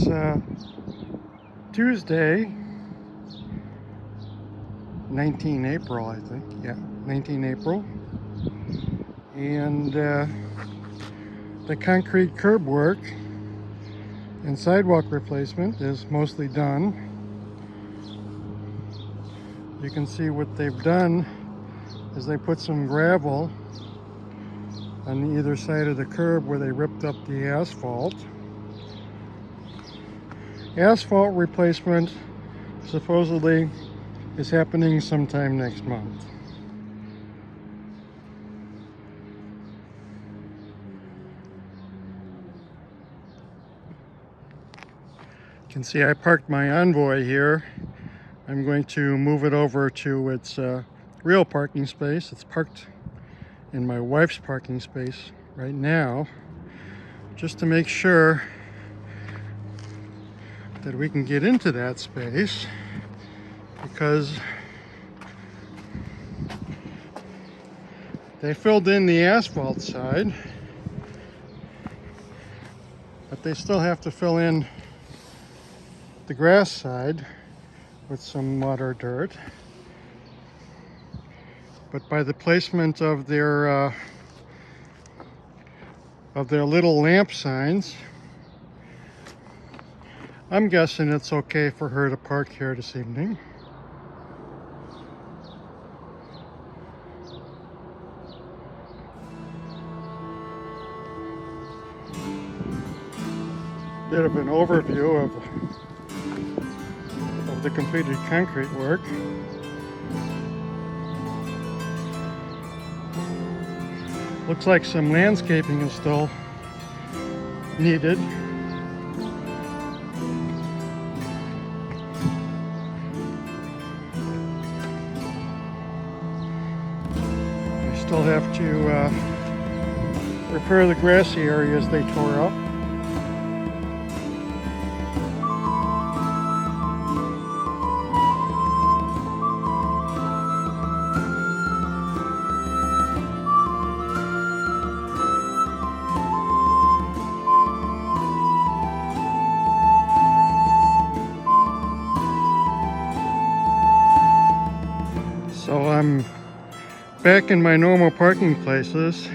It's Tuesday, 19 April, I think. Yeah, 19 April. And the concrete curb work and sidewalk replacement is mostly done. You can see what they've done is they put some gravel on either side of the curb where they ripped up the asphalt. Asphalt replacement supposedly is happening sometime next month. You can see I parked my Envoy here. I'm going to move it over to its real parking space. It's parked in my wife's parking space right now, just to make sure that we can get into that space, because they filled in the asphalt side, but they still have to fill in the grass side with some mud or dirt. But by the placement of their little lamp signs, I'm guessing it's okay for her to park here this evening. Bit of an overview of the completed concrete work. Looks like some landscaping is still needed. We still have to repair the grassy areas they tore up. So I'm back in my normal parking places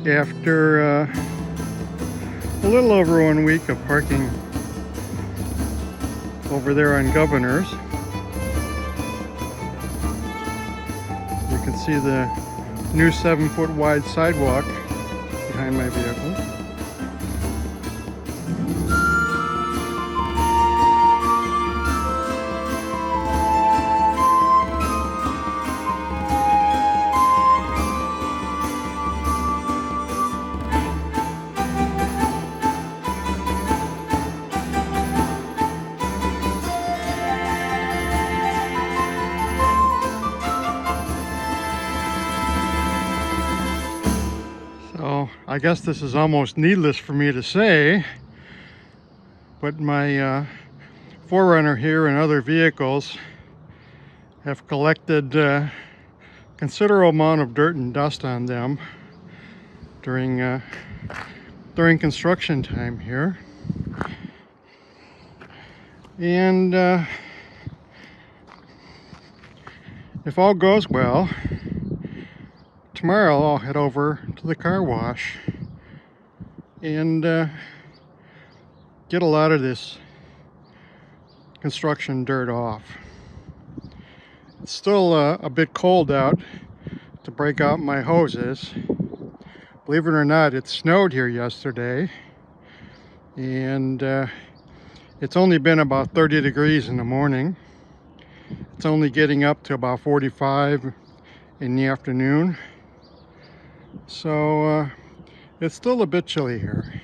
after a little over 1 week of parking over there on Governor's. You can see the new 7-foot wide sidewalk behind my vehicle. So I guess this is almost needless for me to say, but my 4Runner here and other vehicles have collected a considerable amount of dirt and dust on them during construction time here. And if all goes well, tomorrow I'll head over to the car wash and get a lot of this construction dirt off. It's still a bit cold out to break out my hoses. Believe it or not, it snowed here yesterday, and it's only been about 30 degrees in the morning. It's only getting up to about 45 in the afternoon. So it's still a bit chilly here.